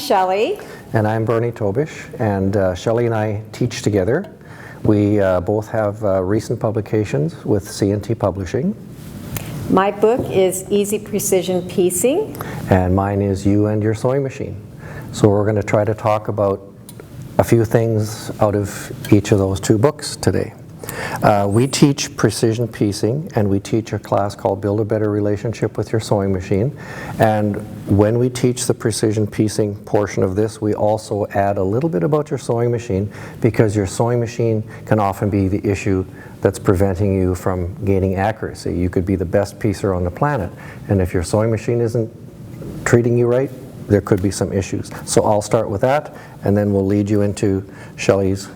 Shelley. And I'm Bernie Tobisch, and Shelley and I teach together. We both have recent publications with C&T Publishing. My book is Easy Precision Piecing. And mine is You and Your Sewing Machine. So we're going to try to talk about a few things out of each of those two books today. We teach precision piecing, and we teach a class called Build a Better Relationship with Your Sewing Machine. And when we teach the precision piecing portion of this, we also add a little bit about your sewing machine, because your sewing machine can often be the issue that's preventing you from gaining accuracy. You could be the best piecer on the planet, and if your sewing machine isn't treating you right, there could be some issues. So I'll start with that, and then we'll lead you into Shelley's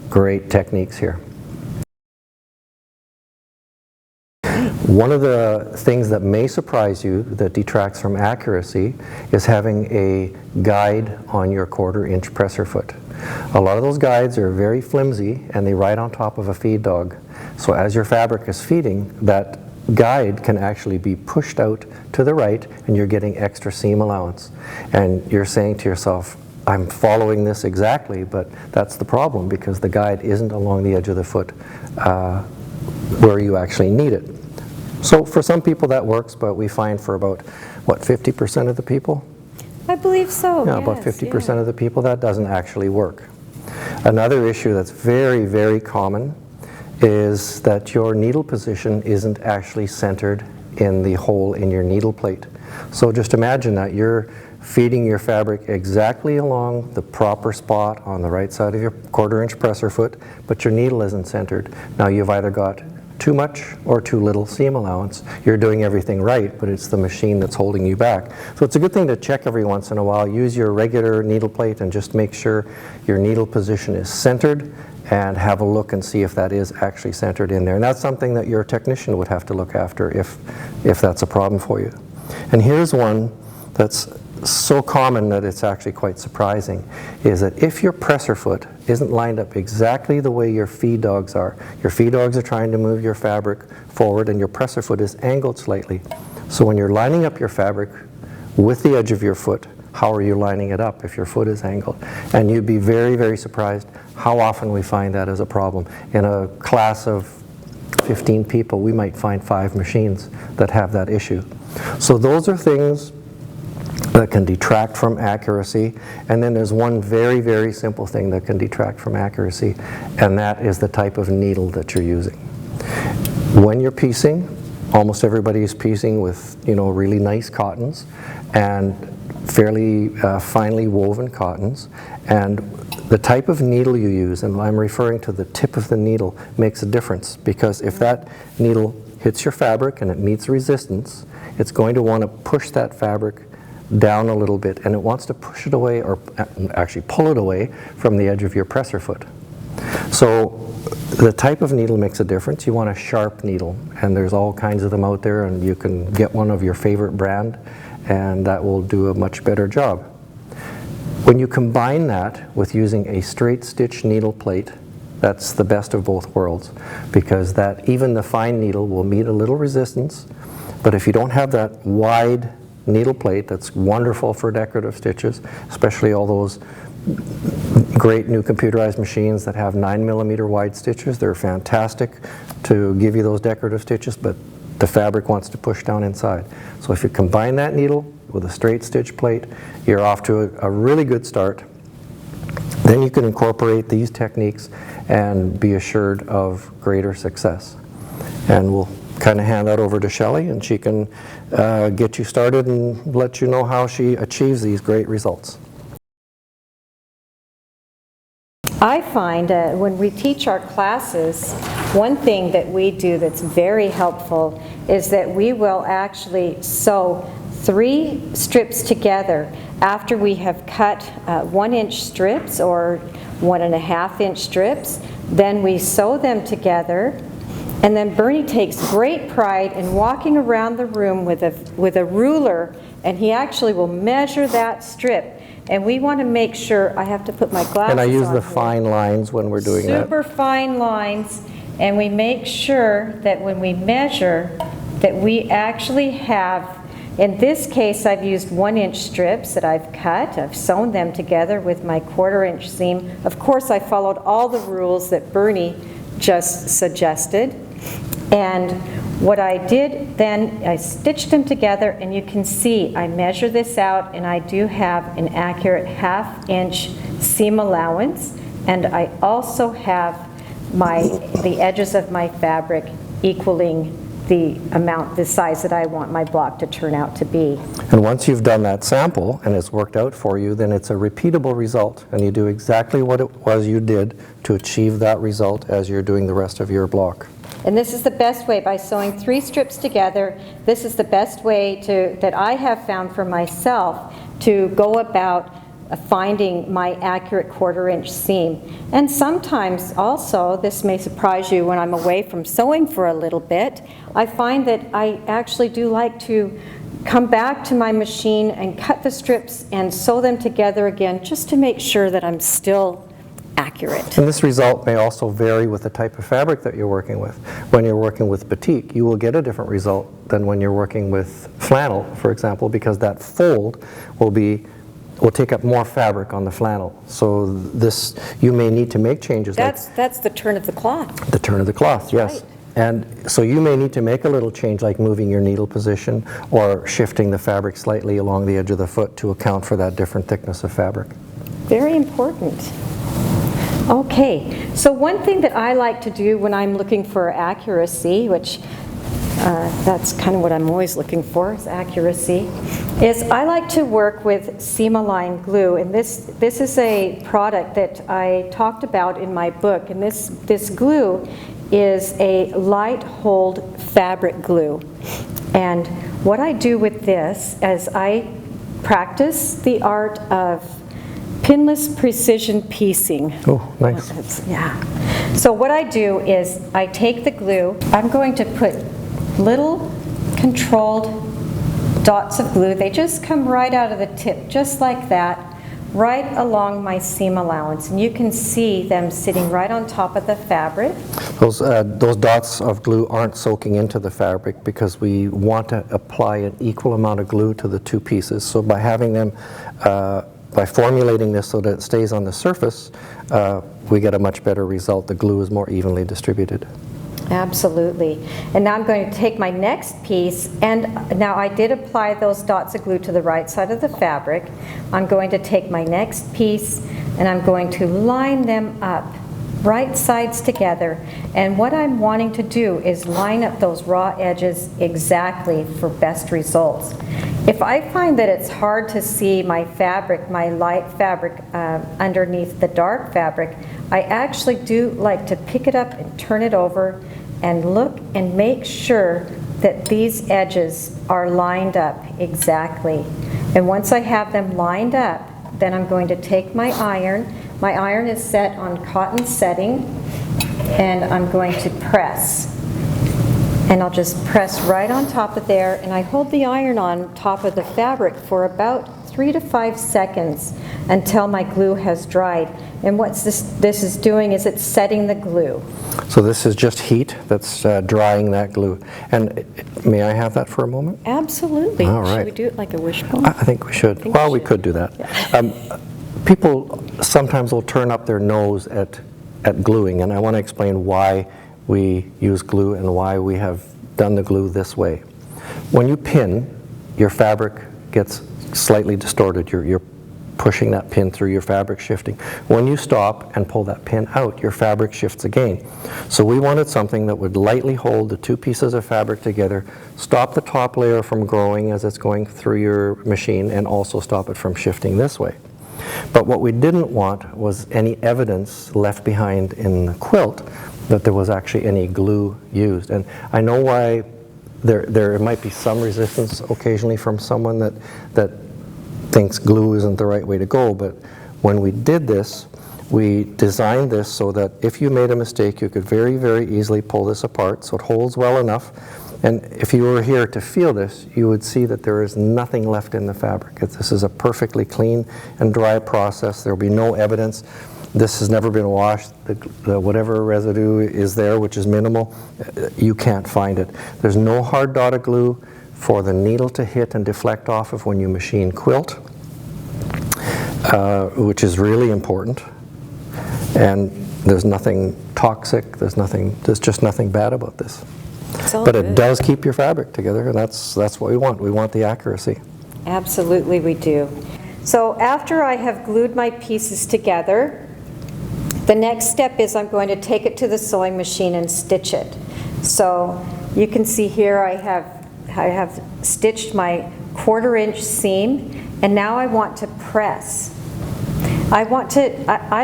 great techniques here. One of the things that may surprise you that detracts from accuracy is having a guide on your 1/4 inch presser foot. A lot of those guides are very flimsy and they ride on top of a feed dog. So as your fabric is feeding, that guide can actually be pushed out to the right and you're getting extra seam allowance. And you're saying to yourself, I'm following this exactly, but that's the problem, because the guide isn't along the edge of the foot where you actually need it. So for some people that works, but we find for about, what, 50% of the people? I believe so, Yeah, about 50% of the people that doesn't actually work. Another issue that's very, very common is that your needle position isn't actually centered in the hole in your needle plate. So just imagine that you're feeding your fabric exactly along the proper spot on the right side of your 1/4 inch presser foot, but your needle isn't centered. Now you've either got too much or too little seam allowance. You're doing everything right, but it's the machine that's holding you back. So it's a good thing to check every once in a while. Use your regular needle plate and just make sure your needle position is centered, and have a look and see if that is actually centered in there. And that's something that your technician would have to look after if that's a problem for you. And here's one that's so common that it's actually quite surprising, is that if your presser foot isn't lined up exactly the way your feed dogs are trying to move your fabric forward and your presser foot is angled slightly. So when you're lining up your fabric with the edge of your foot, how are you lining it up if your foot is angled? And you'd be very, very surprised how often we find that as a problem. In a class of 15 people, we might find 5 machines that have that issue. So those are things that can detract from accuracy. And then there's one very, very simple thing that can detract from accuracy, and that is the type of needle that you're using. When you're piecing, almost everybody is piecing with, really nice cottons and fairly finely woven cottons. And the type of needle you use, and I'm referring to the tip of the needle, makes a difference, because if that needle hits your fabric and it meets resistance, it's going to want to push that fabric down a little bit, and it wants to push it away, or actually pull it away from the edge of your presser foot. So the type of needle makes a difference. You want a sharp needle, and there's all kinds of them out there, and you can get one of your favorite brand, and that will do a much better job. When you combine that with using a straight stitch needle plate, that's the best of both worlds, because that even the fine needle will meet a little resistance. But if you don't have that wide needle plate, that's wonderful for decorative stitches, especially all those great new computerized machines that have 9mm wide stitches. They're fantastic to give you those decorative stitches, but the fabric wants to push down inside. So if you combine that needle with a straight stitch plate, you're off to a really good start. Then you can incorporate these techniques and be assured of greater success. And we'll kind of hand that over to Shelley, and she can get you started and let you know how she achieves these great results. I find when we teach our classes, one thing that we do that's very helpful is that we will actually sew 3 strips together after we have cut 1-inch strips or 1.5-inch strips. Then we sew them together. And then Bernie takes great pride in walking around the room with a ruler, and he actually will measure that strip. And we want to make sure, I have to put my glasses on. And I use the here. fine lines when we're doing that. Super fine lines, and we make sure that when we measure, that we actually have In this case, I've used 1-inch strips that I've cut. I've sewn them together with my 1/4-inch seam. Of course, I followed all the rules that Bernie just suggested. And what I did then, I stitched them together, and you can see I measure this out, and I do have an accurate 1/2-inch seam allowance, and I also have the edges of my fabric equaling the size that I want my block to turn out to be. And once you've done that sample and it's worked out for you, then it's a repeatable result, and you do exactly what it was you did to achieve that result as you're doing the rest of your block. And this is the best way, by sewing 3 strips together. This is the best way that I have found for myself to go about finding my accurate 1/4-inch seam. And sometimes also, this may surprise you, when I'm away from sewing for a little bit, I find that I actually do like to come back to my machine and cut the strips and sew them together again, just to make sure that I'm still accurate. And this result may also vary with the type of fabric that you're working with. When you're working with batik, you will get a different result than when you're working with flannel, for example, because that fold will take up more fabric on the flannel. So this, you may need to make changes. That's the turn of the cloth. The turn of the cloth, yes. Right. And so you may need to make a little change, like moving your needle position or shifting the fabric slightly along the edge of the foot to account for that different thickness of fabric. Very important. Okay, so one thing that I like to do when I'm looking for accuracy, which that's kind of what I'm always looking for, is accuracy, is I like to work with seam-aligned glue. And this is a product that I talked about in my book. And this glue is a light hold fabric glue. And what I do with this is I practice the art of pinless precision piecing. Oh, nice. Yeah. So what I do is I take the glue, I'm going to put little controlled dots of glue. They just come right out of the tip, just like that, right along my seam allowance. And you can see them sitting right on top of the fabric. Those dots of glue aren't soaking into the fabric because we want to apply an equal amount of glue to the 2 pieces. So by having them by formulating this so that it stays on the surface, we get a much better result. The glue is more evenly distributed. Absolutely. And now I'm going to take my next piece, and now I did apply those dots of glue to the right side of the fabric. I'm going to take my next piece and I'm going to line them up, right sides together. And what I'm wanting to do is line up those raw edges exactly for best results. If I find that it's hard to see my fabric, my light fabric underneath the dark fabric, I actually do like to pick it up and turn it over and look and make sure that these edges are lined up exactly. And once I have them lined up, then I'm going to take my iron. My iron is set on cotton setting, and I'm going to press. And I'll just press right on top of there, and I hold the iron on top of the fabric for about 3 to 5 seconds until my glue has dried. And what this is doing is it's setting the glue. So this is just heat that's drying that glue. And may I have that for a moment? Absolutely. All right. Should we do it like a wishbone? I think we should. Well, we could do that. Yeah. People sometimes will turn up their nose at gluing, and I want to explain why we use glue and why we have done the glue this way. When you pin, your fabric gets slightly distorted. You're pushing that pin through, your fabric shifting. When you stop and pull that pin out, your fabric shifts again. So we wanted something that would lightly hold the 2 pieces of fabric together, stop the top layer from growing as it's going through your machine, and also stop it from shifting this way. But what we didn't want was any evidence left behind in the quilt that there was actually any glue used. And I know why there might be some resistance occasionally from someone that thinks glue isn't the right way to go, but when we did this, we designed this so that if you made a mistake, you could very, very easily pull this apart so it holds well enough. And if you were here to feel this, you would see that there is nothing left in the fabric. This is a perfectly clean and dry process. There will be no evidence. This has never been washed. Whatever residue is there, which is minimal, you can't find it. There's no hard dot of glue. for the needle to hit and deflect off of when you machine quilt, which is really important. And there's nothing toxic, there's just nothing bad about this. But it does keep your fabric together, and that's what we want. We want the accuracy. Absolutely we do. So after I have glued my pieces together, the next step is I'm going to take it to the sewing machine and stitch it. So you can see here I have stitched my 1/4 inch seam, and now I want to press. I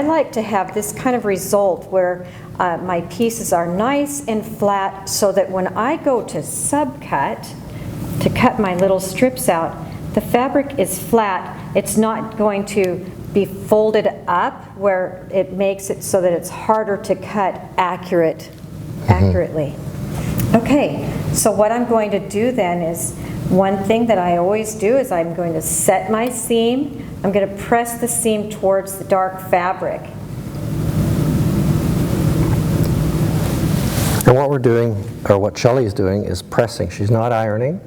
like to have this kind of result where my pieces are nice and flat, so that when I go to subcut, to cut my little strips out, the fabric is flat. It's not going to be folded up where it makes it so that it's harder to cut accurately. Okay, so what I'm going to do then is, one thing that I always do is I'm going to set my seam. I'm going to press the seam towards the dark fabric. And what we're doing, or what Shelley is doing, is pressing. She's not ironing.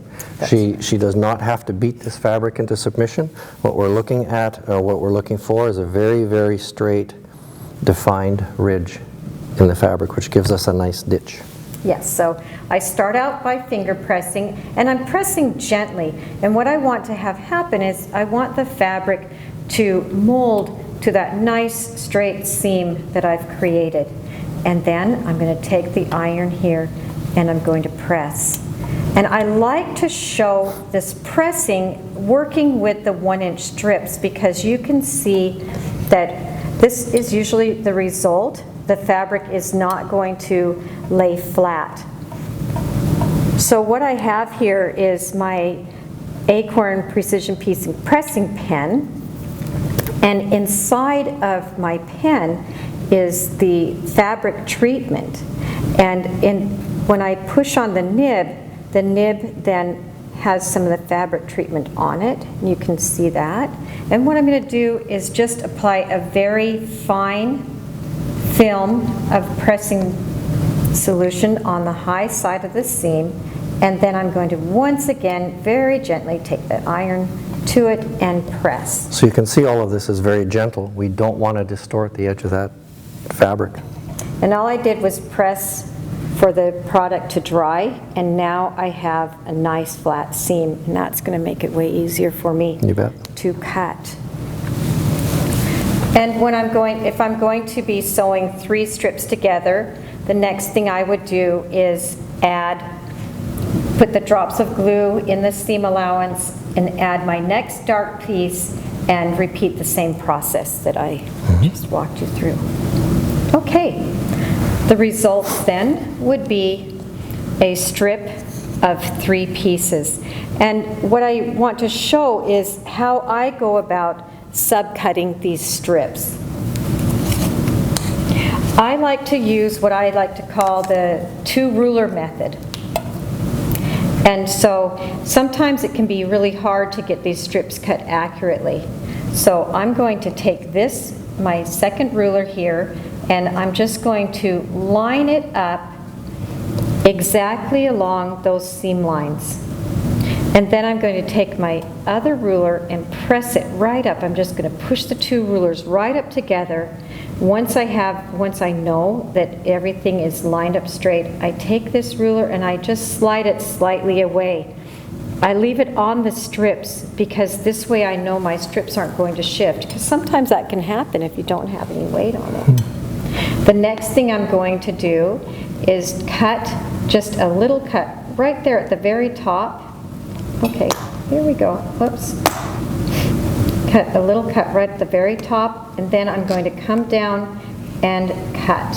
She does not have to beat this fabric into submission. What we're looking at, or what we're looking for, is a very, very straight, defined ridge in the fabric, which gives us a nice ditch. Yes, so I start out by finger pressing, and I'm pressing gently. And what I want to have happen is I want the fabric to mold to that nice straight seam that I've created. And then I'm going to take the iron here and I'm going to press. And I like to show this pressing working with the 1-inch strips, because you can see that this is usually the result. The fabric is not going to lay flat. So what I have here is my Acorn Precision Piecing pressing pen, and inside of my pen is the fabric treatment. And when I push on the nib then has some of the fabric treatment on it. You can see that. And what I'm going to do is just apply a very fine film of pressing solution on the high side of the seam, and then I'm going to once again very gently take the iron to it and press. So you can see all of this is very gentle. We don't want to distort the edge of that fabric. And all I did was press for the product to dry, and now I have a nice flat seam, and that's going to make it way easier for me to cut. And when if I'm going to be sewing 3 strips together, the next thing I would do is put the drops of glue in the seam allowance and add my next dark piece and repeat the same process that I just walked you through. Okay, the results then would be a strip of 3 pieces. And what I want to show is how I go about subcutting these strips. I like to use what I like to call the 2-ruler method. And so sometimes it can be really hard to get these strips cut accurately. So I'm going to take this, my 2nd ruler here, and I'm just going to line it up exactly along those seam lines. And then I'm going to take my other ruler and press it right up. I'm just going to push the 2 rulers right up together. Once I know that everything is lined up straight, I take this ruler and I just slide it slightly away. I leave it on the strips because this way I know my strips aren't going to shift, because sometimes that can happen if you don't have any weight on it. The next thing I'm going to do is cut just a little cut right there at the very top. Okay, here we go. Whoops. Cut a little cut right at the very top, and then I'm going to come down and cut.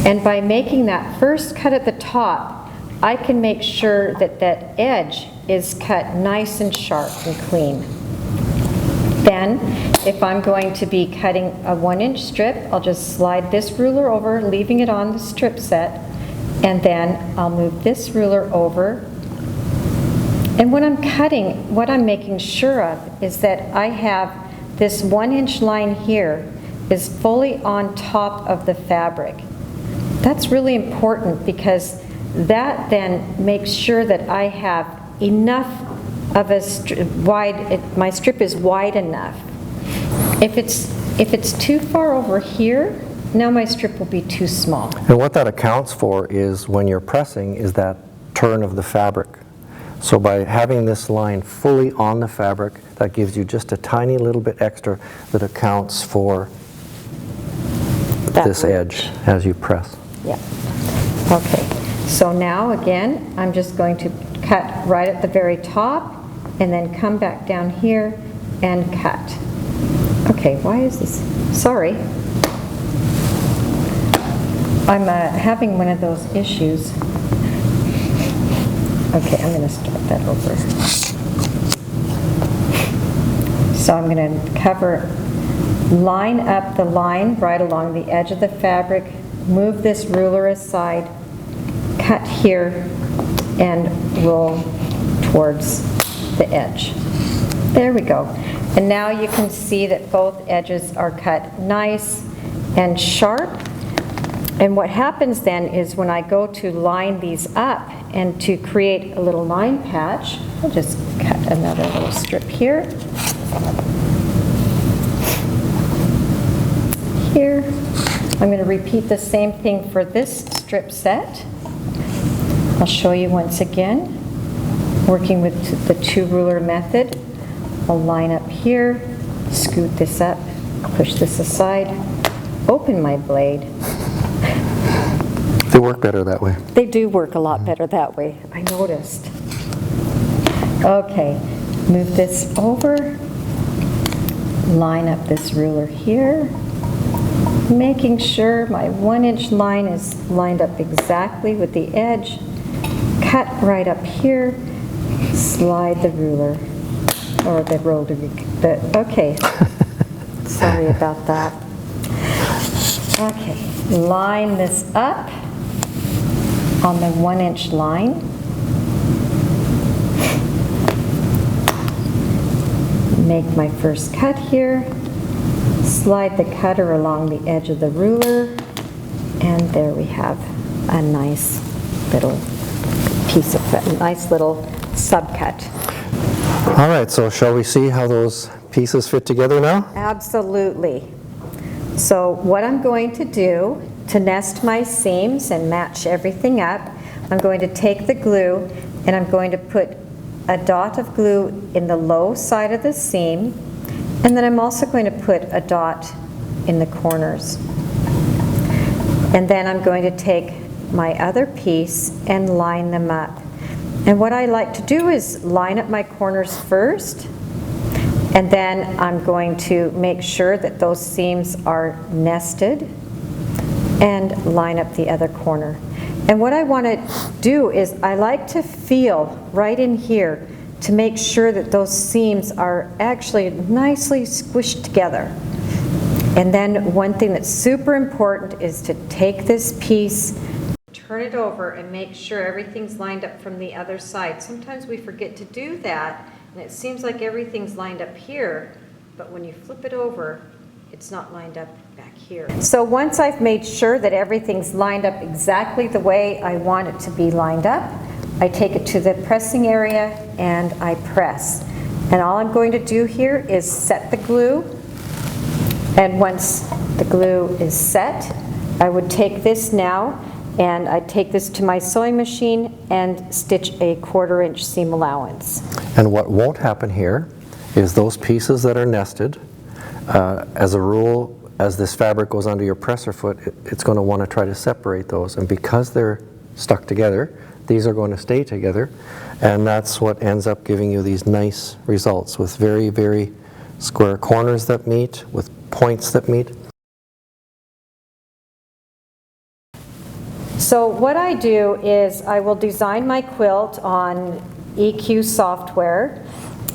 And by making that first cut at the top, I can make sure that that edge is cut nice and sharp and clean. Then, if I'm going to be cutting a 1-inch strip, I'll just slide this ruler over, leaving it on the strip set, and then I'll move this ruler over. And when I'm cutting, what I'm making sure of is that I have this 1-inch line here is fully on top of the fabric. That's really important, because that then makes sure that I have enough of a my strip is wide enough. If it's too far over here, now my strip will be too small. And what that accounts for is when you're pressing is that turn of the fabric. So by having this line fully on the fabric, that gives you just a tiny little bit extra that accounts for this edge as you press. Yeah. Okay. So now again, I'm just going to cut right at the very top and then come back down here and cut. Okay, why is this? Sorry. I'm having one of those issues. Okay, I'm going to start that over. So I'm going to line up the line right along the edge of the fabric, move this ruler aside, cut here, and roll towards the edge. There we go. And now you can see that both edges are cut nice and sharp. And what happens then is when I go to line these up and to create a little line patch, I'll just cut another little strip here. Here. I'm going to repeat the same thing for this strip set. I'll show you once again, working with the two ruler method. I'll line up here, scoot this up, push this aside, open my blade. They work better that way. They do work a lot better that way, I noticed. Okay, move this over, line up this ruler here, making sure my 1-inch line is lined up exactly with the edge, cut right up here, slide the ruler, or the roller, okay, sorry about that. Okay, line this up on the 1-inch line. Make my first cut here, slide the cutter along the edge of the ruler, and there we have a nice little piece of a nice little subcut. All right, so shall we see how those pieces fit together now? Absolutely. So what I'm going to do to nest my seams and match everything up, I'm going to take the glue and I'm going to put a dot of glue in the low side of the seam, and then I'm also going to put a dot in the corners. And then I'm going to take my other piece and line them up. And what I like to do is line up my corners first, and then I'm going to make sure that those seams are nested and line up the other corner. And what I want to do is I like to feel right in here to make sure that those seams are actually nicely squished together. And then one thing that's super important is to take this piece, turn it over, and make sure everything's lined up from the other side. Sometimes we forget to do that, and it seems like everything's lined up here, but when you flip it over, it's not lined up back here. So once I've made sure that everything's lined up exactly the way I want it to be lined up, I take it to the pressing area and I press. And all I'm going to do here is set the glue, and once the glue is set, I would take this now and I'd take this to my sewing machine and stitch a 1/4 inch seam allowance. And what won't happen here is those pieces that are nested, as a rule, as this fabric goes under your presser foot, it's going to want to try to separate those. And because they're stuck together, these are going to stay together. And that's what ends up giving you these nice results with very, very square corners that meet, with points that meet. So what I do is I will design my quilt on EQ software,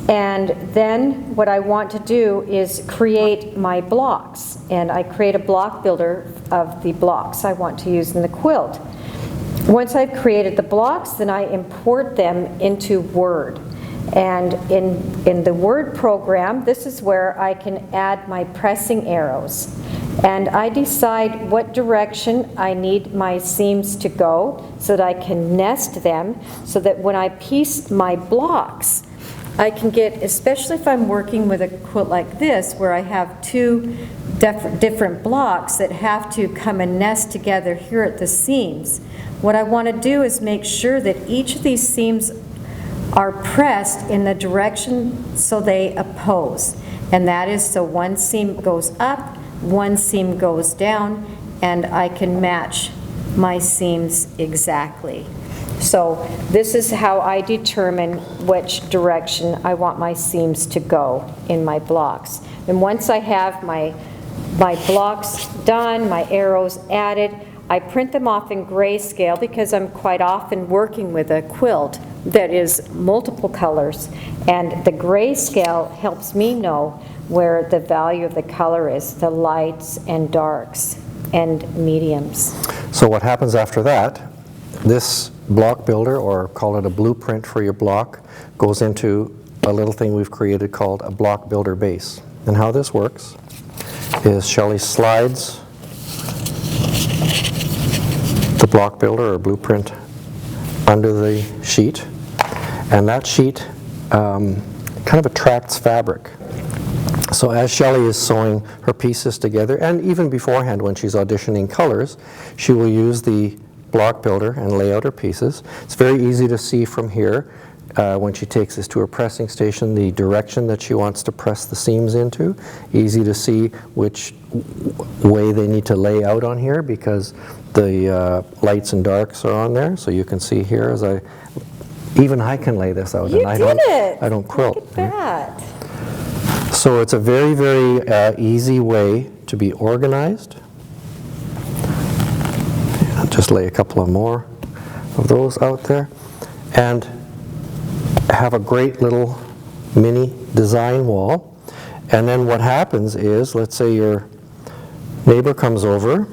and then what I want to do is create my blocks, and I create a block builder of the blocks I want to use in the quilt. Once I've created the blocks, then I import them into Word. And in the Word program, this is where I can add my pressing arrows. And I decide what direction I need my seams to go so that I can nest them, so that when I piece my blocks, I can get, especially if I'm working with a quilt like this, where I have two different blocks that have to come and nest together here at the seams. What I want to do is make sure that each of these seams are pressed in the direction so they oppose. And that is so one seam goes up, one seam goes down, and I can match my seams exactly. So this is how I determine which direction I want my seams to go in my blocks. And once I have my blocks done, my arrows added, I print them off in grayscale because I'm quite often working with a quilt that is multiple colors, and the grayscale helps me know where the value of the color is, the lights and darks and mediums. So what happens after that, this block builder, or call it a blueprint for your block, goes into a little thing we've created called a block builder base. And how this works is Shelley slides the block builder or blueprint under the sheet, and that sheet kind of attracts fabric. So as Shelley is sewing her pieces together, and even beforehand when she's auditioning colors, she will use the block builder and lay out her pieces. It's very easy to see from here when she takes this to her pressing station the direction that she wants to press the seams into. Easy to see which way they need to lay out on here because the lights and darks are on there. So you can see here as even I can lay this out. You and did it! I don't quilt. Look at that. So it's a very, very easy way to be organized. I'll just lay a couple of more of those out there and have a great little mini design wall. And then what happens is, let's say your neighbor comes over.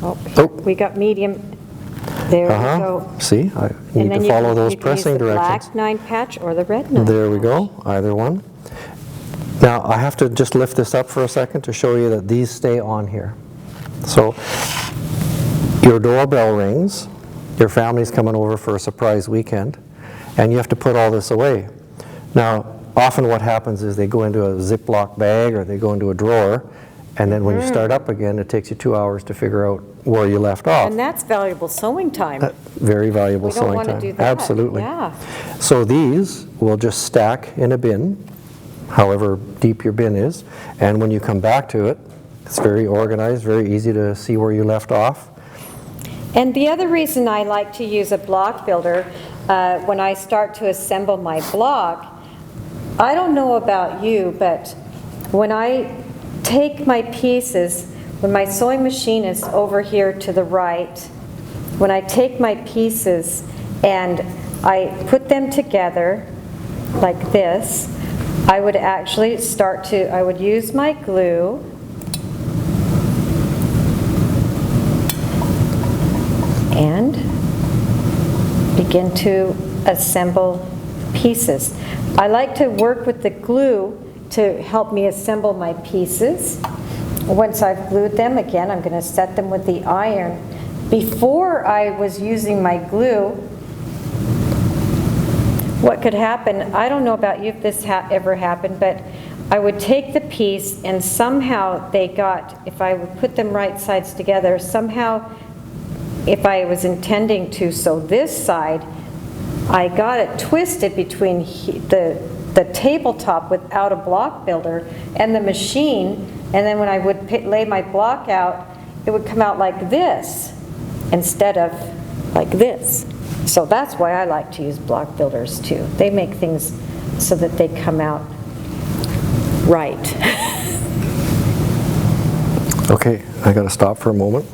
Oh, we got medium. There we go. See, I need to follow those pressing directions. Black 9 patch or the red 9 There we patch. go, either one. Now I have to just lift this up for a second to show you that these stay on here. So your doorbell rings, your family's coming over for a surprise weekend, and you have to put all this away. Now often what happens is they go into a Ziploc bag or they go into a drawer, and then when you start up again, it takes you 2 hours to figure out where you left off. And that's valuable sewing time. Very valuable We don't sewing want to time. do that. Absolutely. Yeah. So these will just stack in a bin, however deep your bin is, and when you come back to it, it's very organized, very easy to see where you left off. And the other reason I like to use a block builder when I start to assemble my block, I don't know about you, but when I take my pieces, when my sewing machine is over here to the right, when I take my pieces and I put them together like this, I would actually I would use my glue and begin to assemble pieces. I like to work with the glue to help me assemble my pieces. Once I've glued them, again, I'm going to set them with the iron. Before I was using my glue, what could happen, I don't know about you if this ever happened, but I would take the piece and somehow if I would put them right sides together, somehow if I was intending to sew this side, I got it twisted between the tabletop without a block builder and the machine, and then when I would lay my block out, it would come out like this instead of like this. So that's why I like to use block builders too. They make things so that they come out right. Okay, I got to stop for a moment.